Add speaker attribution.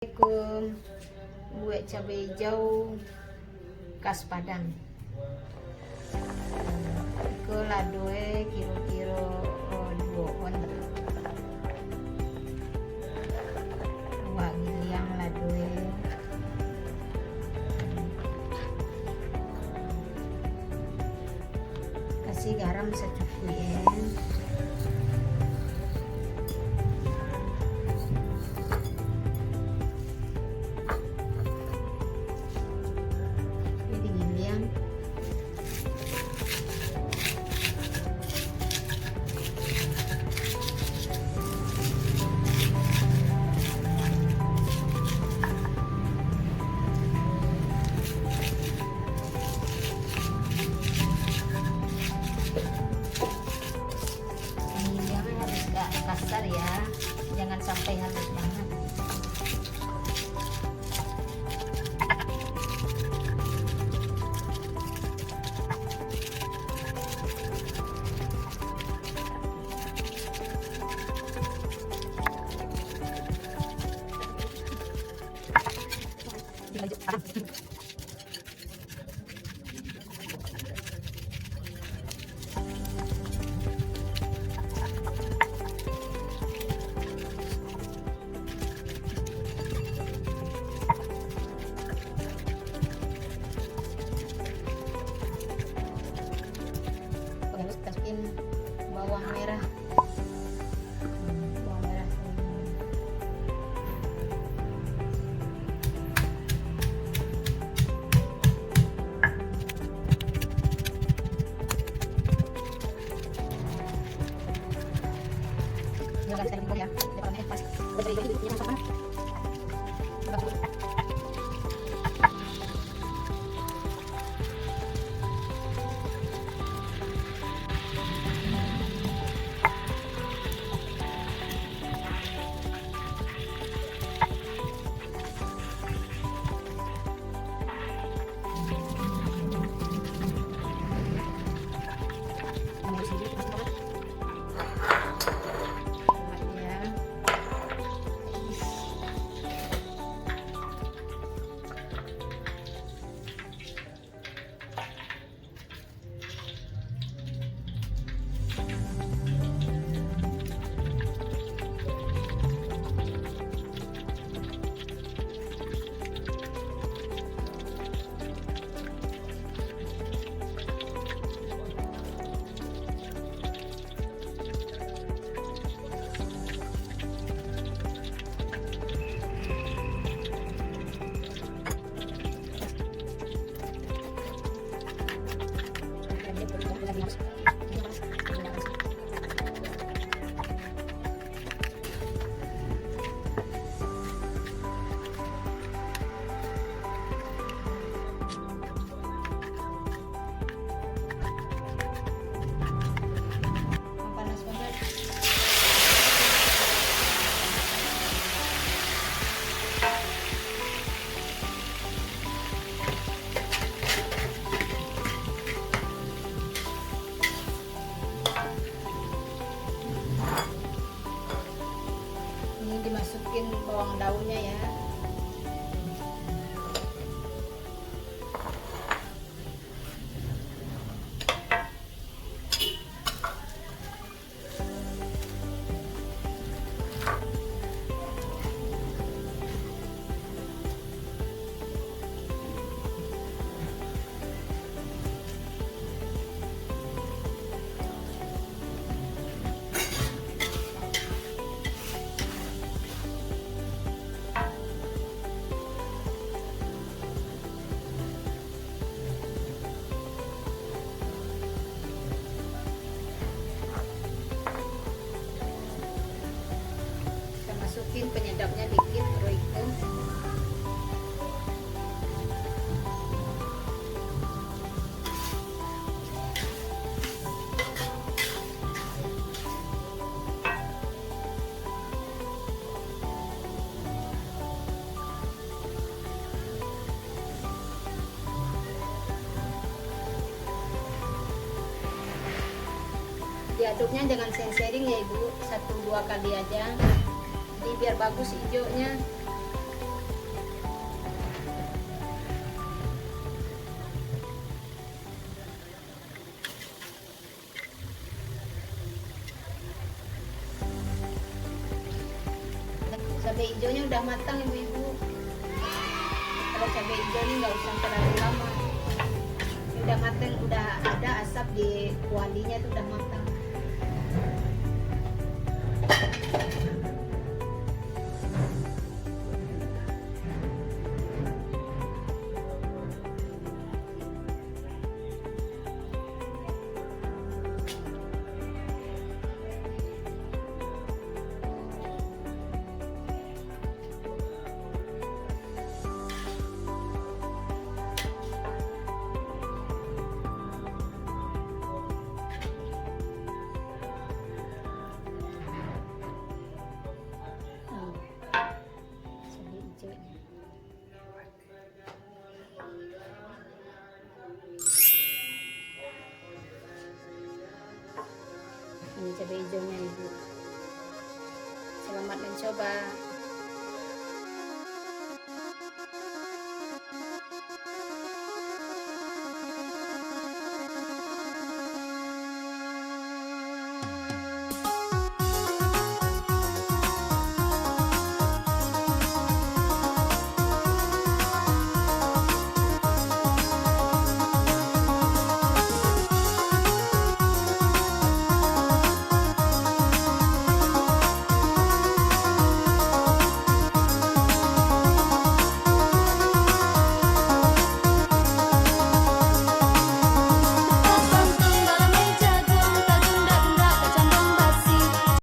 Speaker 1: Assalamualaikum. Buat cabai hijau khas Padang. Ke ladoe kira-kira 2 on. Wak giliang ladoe. Kasih garam secukupnya. Kasar ya, jangan sampai halus banget. Masukin bawang merah, panas banget. Ini dimasukin bawang daunnya ya. Masukin penyedapnya dikit, Royco. Diaduknya jangan sering-sering ya Ibu, 1-2 kali aja. Jadi biar bagus hijaunya. cabai hijaunya udah matang ibu-ibu. Kalau cabai hijau ini nggak usah terlalu lama. Ini udah matang, udah ada asap di kualinya tuh udah matang. Ini cabai hijaunya ibu. Selamat mencoba.